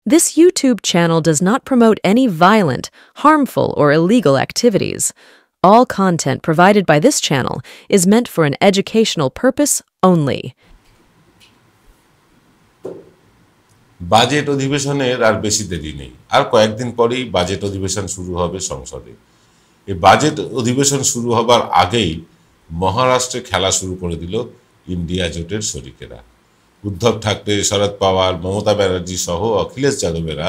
This YouTube channel does not promote any violent, harmful, or illegal activities. All content provided by this channel is meant for an educational purpose only. Budget অধিবেশনের আর বেশি দেরি নেই, আর কয়েকদিন পরেই budget অধিবেশন শুরু হবে সংসদে। এই বাজেট অধিবেশন শুরু হবার আগেই মহারাষ্ট্রে খেলা শুরু করে দিল ইন্ডিয়া জোটের শরিকেরা। উদ্ধব ঠাকরে, শরদ পাওয়ার, মমতা ব্যানার্জি সহ অখিলেশ যাদবেরা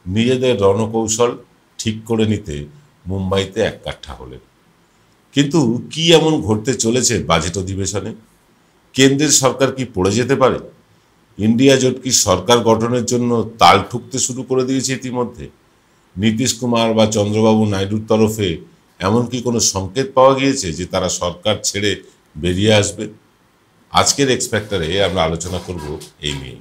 নিজেদের রণকৌশল ঠিক করে নিতে মুম্বাইতে এককাঠা হলেন। কিন্তু কি এমন ঘটতে চলেছে বাজেট অধিবেশনে? কেন্দ্রের সরকার কি পড়ে যেতে পারে? ইন্ডিয়া জোট কি সরকার গঠনের জন্য তাল ঠুকতে শুরু করে দিয়েছে ইতিমধ্যে? নীতিশ কুমার বা চন্দ্রবাবু নাইডুর তরফে এমন কি কোনো সংকেত পাওয়া গিয়েছে যে তারা সরকার ছেড়ে বেরিয়ে আসবে? আজকের এক্স ফ্যাক্টরে আমরা আলোচনা করব এই নিয়ে।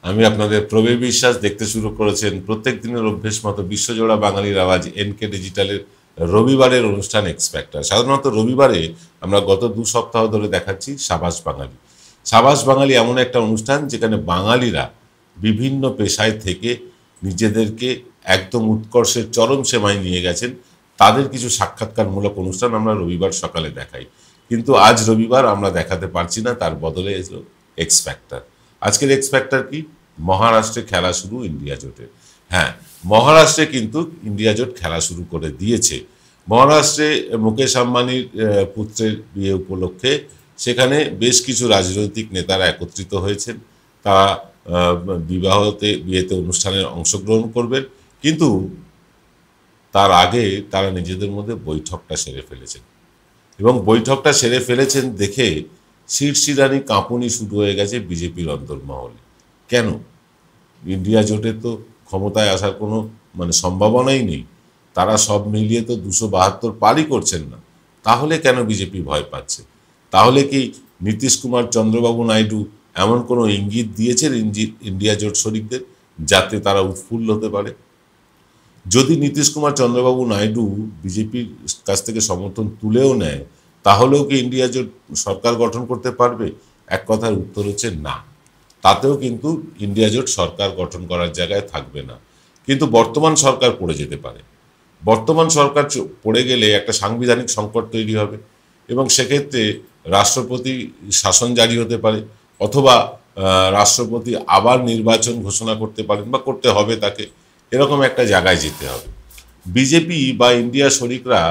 আমি আপনাদের প্রবীর বিশ্বাস। দেখতে শুরু করেছেন প্রত্যেক দিনের অভ্যেস মতো বিশ্বজোড়া বাঙালির আওয়াজ এনকে ডিজিটালের রবিবারের অনুষ্ঠান এক্স ফ্যাক্টর। সাধারণত রবিবারে আমরা গত 2 সপ্তাহ ধরে দেখাচ্ছি সাবাস বাঙালি। সাবাস বাঙালি এমন একটা অনুষ্ঠান যেখানে বাঙালিরা বিভিন্ন পেশায় থেকে নিজেদেরকে একদম উৎকর্ষের চরম সীমায় নিয়ে গেছেন, তাদের কিছু সাক্ষাৎকারমূলক অনুষ্ঠান আমরা রবিবার সকালে দেখাই। কিন্তু আজ রবিবার আমরা দেখাতে পারছি না, তার বদলে এলো এক্স ফ্যাক্টর। আজকের এক্স ফ্যাক্টর কি? মহারাষ্ট্রে খেলা শুরু ইন্ডিয়া জোটের। হ্যাঁ, মহারাষ্ট্রে কিন্তু ইন্ডিয়া জোট খেলা শুরু করে দিয়েছে। মহারাষ্ট্রে মুকেশ আম্বানির পুত্রের বিয়ে উপলক্ষে সেখানে বেশ কিছু রাজনৈতিক নেতারা একত্রিত হয়েছেন। তারা বিয়েতে অনুষ্ঠানের অংশগ্রহণ করবেন, কিন্তু তার আগে তারা নিজেদের মধ্যে বৈঠকটা সেরে ফেলেছেন। এবং বৈঠকটা সেরে ফেলেছেন দেখে শিরশিরানি কাঁপুনি শুরু হয়ে গেছে বিজেপির অন্তর্মহলে। কেন? ইন্ডিয়া জোটে তো ক্ষমতায় আসার কোনো সম্ভাবনাই নেই। তারা সব মিলিয়ে তো 272 পারই করছেন না। তাহলে কেন বিজেপি ভয় পাচ্ছে? তাহলে কি নীতিশ কুমার, চন্দ্রবাবু নাইডু এমন কোনো ইঙ্গিত দিয়েছেন ইন্ডিয়া জোট শরিকদের যাতে তারা উৎফুল্ল হতে পারে? যদি নীতিশ কুমার, চন্দ্রবাবু নাইডু বিজেপির কাছ থেকে সমর্থন তুলেও নেয়, তাহলেও কি ইন্ডিয়া জোট সরকার গঠন করতে পারবে? এক কথার উত্তর হচ্ছে না। তাতেও কিন্তু ইন্ডিয়া জোট সরকার গঠন করার জায়গায় থাকবে না। কিন্তু বর্তমান সরকার পড়ে যেতে পারে। বর্তমান সরকার পড়ে গেলে একটা সাংবিধানিক সংকট তৈরি হবে এবং সেক্ষেত্রে রাষ্ট্রপতি শাসন জারি হতে পারে, অথবা রাষ্ট্রপতি আবার নির্বাচন ঘোষণা করতে পারেন বা করতে হবে তাকে। এরকম একটা জায়গায় যেতে হবে। বিজেপি বা ইন্ডিয়া শরিকরা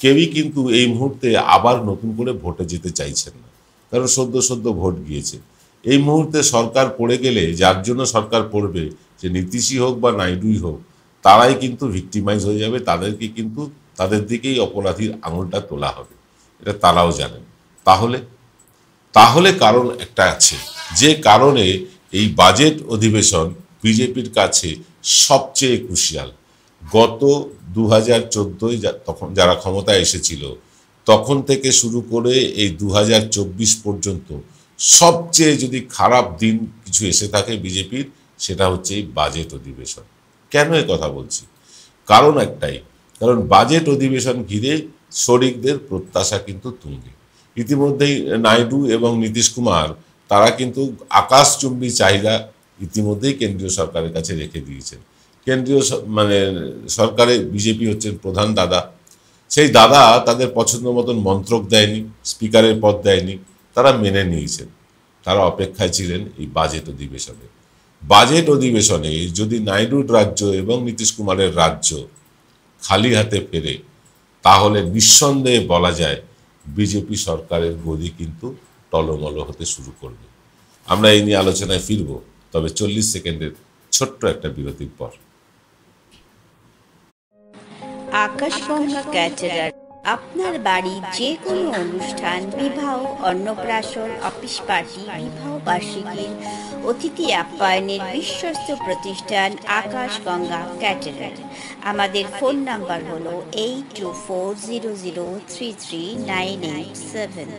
কেউই কিন্তু এই মুহূর্তে আবার নতুন করে ভোটে যেতে চাইছেন না, কারণ সদ্য ভোট গিয়েছে। এই মুহূর্তে সরকার পড়ে গেলে যার জন্য সরকার পড়বে, যে নীতিশই হোক বা নাইডুই হোক, তারাই কিন্তু ভিক্টিমাইজ হয়ে যাবে। তাদেরকে কিন্তু তাদের দিকেই অপরাধীর আঙুলটা তোলা হবে, এটা তারাও জানেন। তাহলে কারণ একটা আছে, যে কারণে এই বাজেট অধিবেশন বিজেপির কাছে সবচেয়ে ক্রুশিয়াল। গত 2014 তখন যারা ক্ষমতায় এসেছিল, তখন থেকে শুরু করে এই 2024 পর্যন্ত সবচেয়ে যদি খারাপ দিন কিছু এসে থাকে বিজেপির, সেটা হচ্ছে এই বাজেট অধিবেশন। কেন এ কথা বলছি? কারণ একটাই, কারণ বাজেট অধিবেশন ঘিরে শরিকদের প্রত্যাশা কিন্তু তুঙ্গে। ইতিমধ্যেই নাইডু এবং নীতিশ কুমার তারা কিন্তু আকাশচুম্বী চাহিদা ইতিমধ্যেই কেন্দ্রীয় সরকারের কাছে রেখে দিয়েছেন। কেন্দ্রীয় সরকারে বিজেপি হচ্ছেন প্রধান দাদা। সেই দাদা তাদের পছন্দ মতন মন্ত্রক দেয়নি, স্পিকারের পদ দেয়নি, তারা মেনে নিয়েছেন। তারা অপেক্ষায় ছিলেন এই বাজেট অধিবেশনে। বাজেট অধিবেশনে যদি নাইডুর রাজ্য এবং নীতিশ কুমারের রাজ্য খালি হাতে ফেরে, তাহলে নিঃসন্দেহে বলা যায় বিজেপি সরকারের গদি কিন্তু টলমল হতে শুরু করবে। আমরা এই নিয়ে আলোচনায় ফিরব, তবে 40 সেকেন্ডের ছোট্ট একটা বিরতির পর। আকাশগঙ্গা ক্যাটারার আপনার বাড়ি যে কোনো অনুষ্ঠান, বিবাহ, অন্নপ্রাশন, অফিস পার্টি, বিবাহ বার্ষিকীর অতিথি আপ্যায়নের বিশ্বস্ত প্রতিষ্ঠান আকাশগঙ্গা ক্যাটারার। আমাদের ফোন নাম্বার হলো 8240033987।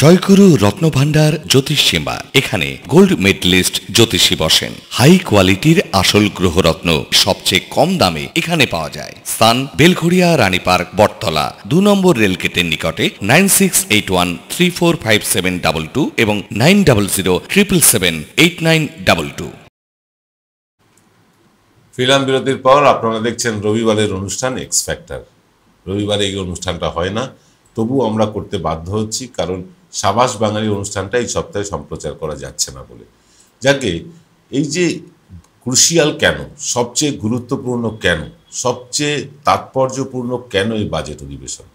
জয়গুরু রত্নভান্ডার জ্যোতিষ সীমা। এখানে গোল্ড মেডেলিস্ট জ্যোতিষী বসেন। হাই কোয়ালিটির আসল গ্রহরত্ন সবচেয়ে কম দামে এখানে পাওয়া যায়। স্থান বেলঘড়িয়া রানী পার্ক বটতলা 2 নম্বর রেলগেটের নিকটে। 9681345722 এবং 9007778922। ফিল্ম বিরতির পর আপনারা দেখছেন রবিবারের অনুষ্ঠান এক্স ফ্যাক্টর। রবিবারে এই অনুষ্ঠানটা হয় না, তবু আমরা করতে বাধ্য হচ্ছি, কারণ সাবাস বাঙালি অনুষ্ঠানটা এই সপ্তাহে সম্প্রচার করা যাচ্ছে না বলে। যাকে এই যে ক্রুশিয়াল কেন, সবচেয়ে গুরুত্বপূর্ণ কেন, সবচেয়ে তাৎপর্যপূর্ণ কেন এই বাজেট অধিবেশন?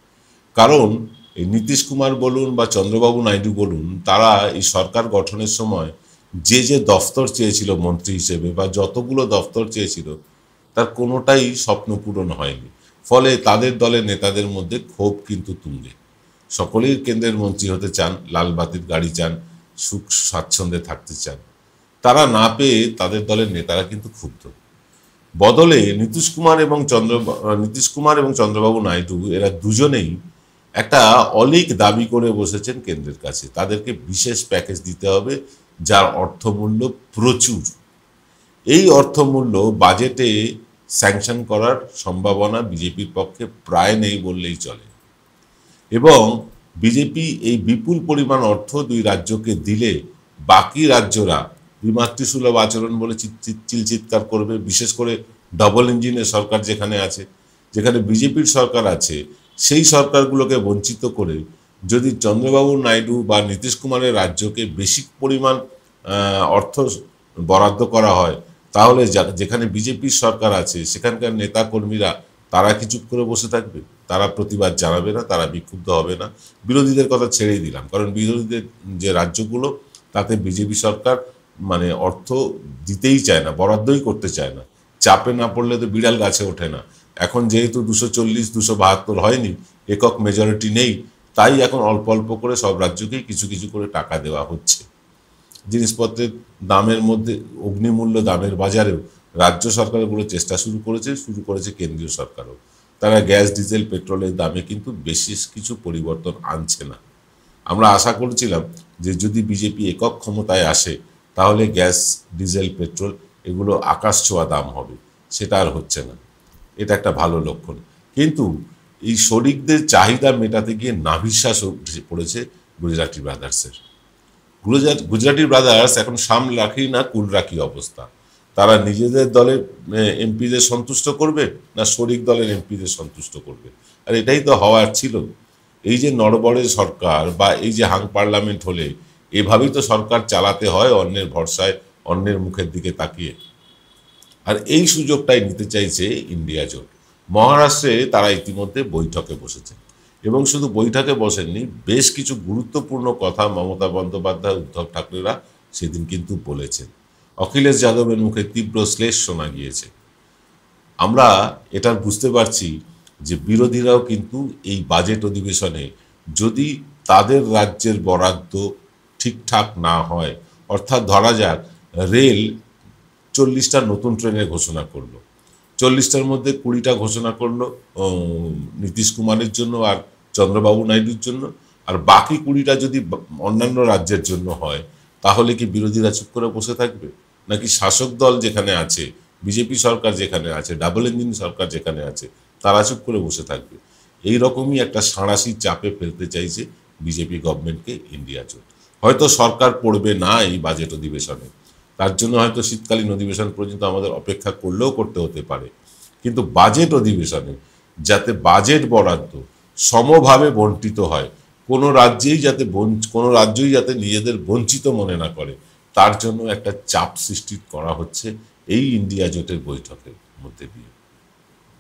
কারণ এই নীতিশ কুমার বলুন বা চন্দ্রবাবু নাইডু বলুন, তারা এই সরকার গঠনের সময় যে যে দফতর চেয়েছিল মন্ত্রী হিসেবে, বা যতগুলো দফতর চেয়েছিল, তার কোনোটাই স্বপ্ন পূরণ হয়নি। ফলে তাদের দলের নেতাদের মধ্যে ক্ষোভ কিন্তু তুঙ্গে। সকলেই কেন্দ্রের মন্ত্রী হতে চান, লালবাতির গাড়ি চান, সুখ স্বাচ্ছন্দ্যে থাকতে চান। তারা না পেয়ে তাদের দলের নেতারা কিন্তু ক্ষুব্ধ। বদলে নীতিশ কুমার এবং চন্দ্রবাবু নাইডু এরা দুজনেই একটা অলিক দাবি করে বসেছেন কেন্দ্রের কাছে। তাদেরকে বিশেষ প্যাকেজ দিতে হবে, যার অর্থমূল্য প্রচুর। এই অর্থমূল্য বাজেটে স্যাংশন করার সম্ভাবনা বিজেপির পক্ষে প্রায় নেই বললেই চলে। এবং বিজেপি এই বিপুল পরিমাণ অর্থ দুই রাজ্যকে দিলে বাকি রাজ্যরা বিমাতৃসুলভ আচরণ বলে চিৎকার করবে। বিশেষ করে ডবল ইঞ্জিনের সরকার যেখানে আছে, যেখানে বিজেপির সরকার আছে, সেই সরকারগুলোকে বঞ্চিত করে যদি চন্দ্রবাবু নাইডু বা নীতিশ কুমারের রাজ্যকে বেশি পরিমাণ অর্থ বরাদ্দ করা হয়, তাহলে যেখানে বিজেপির সরকার আছে সেখানকার নেতা কর্মীরা তারা কি চুপ করে বসে থাকবে? তারা প্রতিবাদ জানাবে না, তারা বিক্ষুব্ধ হবে না? বিরোধীদের কথা ছেড়েই দিলাম, কারণ বিরোধীদের যে রাজ্যগুলো, তাতে বিজেপি সরকার মানে অর্থ দিতেই চায় না, বরাদ্দই করতে চায় না। চাপে না পড়লে তো বিড়াল গাছে ওঠে না। এখন যেহেতু 240-272 হয়নি, একক মেজরিটি নেই, তাই এখন অল্প অল্প করে সব রাজ্যকেই কিছু কিছু করে টাকা দেওয়া হচ্ছে। জিনিসপত্রের দামের মধ্যে অগ্নিমূল্য দামের বাজারেও রাজ্য সরকারগুলো চেষ্টা শুরু করেছে কেন্দ্রীয় সরকারও। তারা গ্যাস, ডিজেল, পেট্রোলের দামে কিন্তু বেশি কিছু পরিবর্তন আনছে না। আমরা আশা করেছিলাম যে যদি বিজেপি একক ক্ষমতায় আসে, তাহলে গ্যাস, ডিজেল, পেট্রোল এগুলো আকাশ ছোঁয়া দাম হবে। সেটা আর হচ্ছে না। এটা একটা ভালো লক্ষণ। কিন্তু এই শরিকদের চাহিদা মেটাতে গিয়ে নাভিশ্বাস পড়েছে গুজরাটি ব্রাদার্সের। গুজরাটি ব্রাদার্স এখন সাম রাখি না কুল রাখি অবস্থা। তারা নিজেদের দলের এমপিদের সন্তুষ্ট করবে না শরিক দলের এমপিদের সন্তুষ্ট করবে? আর এটাই তো হওয়ার ছিল। এই যে নড়বড়ে সরকার বা এই যে হাং পার্লামেন্ট হলে এভাবেই তো সরকার চালাতে হয়, অন্যের ভরসায়, অন্যের মুখের দিকে তাকিয়ে। আর এই সুযোগটাই নিতে চাইছে ইন্ডিয়া জোট। মহারাষ্ট্রে তারা ইতিমধ্যে বৈঠকে বসেছে, এবং শুধু বৈঠকে বসেননি, বেশ কিছু গুরুত্বপূর্ণ কথা মমতা বন্দ্যোপাধ্যায়, উদ্ধব ঠাকরেরা সেদিন কিন্তু বলেছেন। অখিলেশ যাদবের মুখে তীব্র শ্লেষ শোনা গিয়েছে। আমরা এটা বুঝতে পারছি যে বিরোধীরাও কিন্তু এই বাজেট অধিবেশনে যদি তাদের রাজ্যের বরাদ্দ ঠিকঠাক না হয়, অর্থাৎ ধরা যাক রেল 40টা নতুন ট্রেনের ঘোষণা করলো, 40টার মধ্যে 20টা ঘোষণা করলো নীতিশ কুমারের জন্য আর চন্দ্রবাবু নাইডুর জন্য, আর বাকি 20টা যদি অন্যান্য রাজ্যের জন্য হয়, তাহলে কি বিরোধীরা চুপ করে বসে থাকবে? নাকি শাসক দল যেখানে আছে, বিজেপি সরকার যেখানে আছে, ডাবল ইঞ্জিন সরকার যেখানে আছে, তারা চুপ করে বসে থাকবে? এই রকমই একটা সাঁড়াশি চাপে ফেলতে চাইছে বিজেপি গভর্নমেন্টকে ইন্ডিয়া জোট। হয়তো সরকার পড়বে না এই বাজেট অধিবেশনে, তার জন্য হয়তো শীতকালীন অধিবেশন পর্যন্ত আমাদের অপেক্ষা করলেও করতে হতে পারে। কিন্তু বাজেট অধিবেশনে যাতে বাজেট বরাদ্দ সমভাবে বণ্টিত হয়, কোনো রাজ্যই যাতে নিজেদের বঞ্চিত মনে না করে, তার জন্য একটা চাপ সৃষ্টি করা হচ্ছে এই ইন্ডিয়া জোটের বৈঠকের মধ্যে দিয়ে।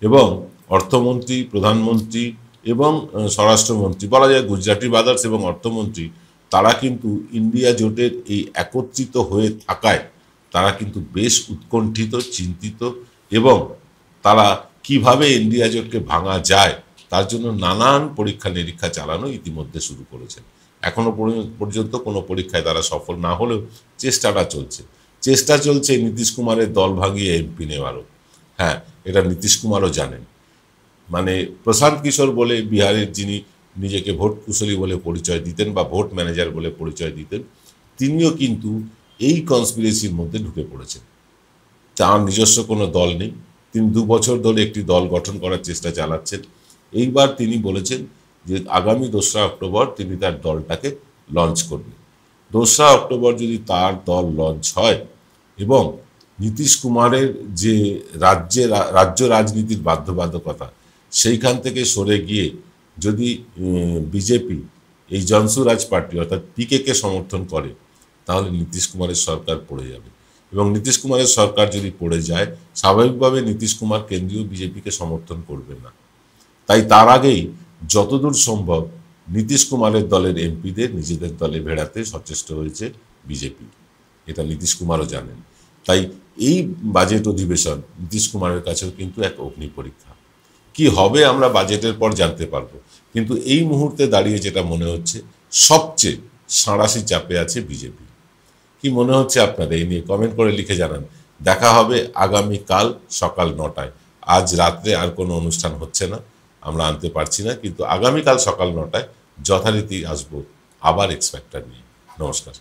এবং অর্থমন্ত্রী, প্রধানমন্ত্রী এবং স্বরাষ্ট্রমন্ত্রী, বলা যায় গুজরাটি ব্রাদার্স এবং অর্থমন্ত্রী, তারা কিন্তু ইন্ডিয়া জোটের এই একত্রিত হয়ে থাকায় তারা কিন্তু বেশ উৎকণ্ঠিত, চিন্তিত, এবং তারা কিভাবে ইন্ডিয়া জোটকে ভাঙা যায় তার জন্য নানান পরীক্ষা নিরীক্ষা চালানো ইতিমধ্যে শুরু করেছেন। এখনো পর্যন্ত কোনো পরীক্ষায় তারা সফল না হলেও চেষ্টাটা চলছে। চেষ্টা চলছে নীতিশ কুমারের দল ভাঙিয়ে এমপি নেওয়ারও। হ্যাঁ, এটা নীতিশ কুমারও জানেন। মানে প্রশান্ত কিশোর বলে বিহারের যিনি নিজেকে ভোট কুশলী বলে পরিচয় দিতেন বা ভোট ম্যানেজার বলে পরিচয় দিতেন, তিনিও কিন্তু এই কনস্পিরেসির মধ্যে ঢুকে পড়েছেন। তার নিজস্ব কোনো দল নেই, তিনি 2 বছর ধরে একটি দল গঠন করার চেষ্টা চালাচ্ছেন। এইবার তিনি বলেছেন যে আগামী 2রা অক্টোবর তিনি তার দলটাকে লঞ্চ করবেন। 2রা অক্টোবর যদি তার দল লঞ্চ হয় এবং নীতিশ কুমারের যে রাজ্য রাজনীতির বাধ্যবাধকতা সেইখান থেকে সরে গিয়ে যদি বিজেপি এই জনসুরাজ পার্টি অর্থাৎ পিকেকে সমর্থন করে, তাহলে নীতিশ কুমারের সরকার পড়ে যাবে। এবং নীতিশ কুমারের সরকার যদি পড়ে যায়, স্বাভাবিকভাবে নীতিশ কুমার কেন্দ্রীয় বিজেপিকে সমর্থন করবেন না। তাই তার আগেই যতদূর সম্ভব নীতিশ কুমারের দলের এমপিদের নিজেদের দলে ভেড়াতে সচেষ্ট হয়েছে বিজেপি। এটা নীতিশ কুমারও জানেন। তাই এই বাজেট অধিবেশন নীতিশ কুমারের কাছেও কিন্তু এক অগ্নি পরীক্ষা। কি হবে আমরা বাজেটের পর জানতে পারবো, কিন্তু এই মুহূর্তে দাঁড়িয়ে যেটা মনে হচ্ছে সবচেয়ে সাঁড়াশি চাপে আছে বিজেপি। কি মনে হচ্ছে আপনাদের? এই নিয়ে কমেন্ট করে লিখে জানান। দেখা হবে আগামীকাল সকাল 9টায়। আজ রাত্রে আর কোনো অনুষ্ঠান হচ্ছে না, আমরা আনতে পারছি না, কিন্তু আগামীকাল সকাল 9টায় যথারীতি আসবো আবার এক্স ফ্যাক্টর নিয়ে। নমস্কার।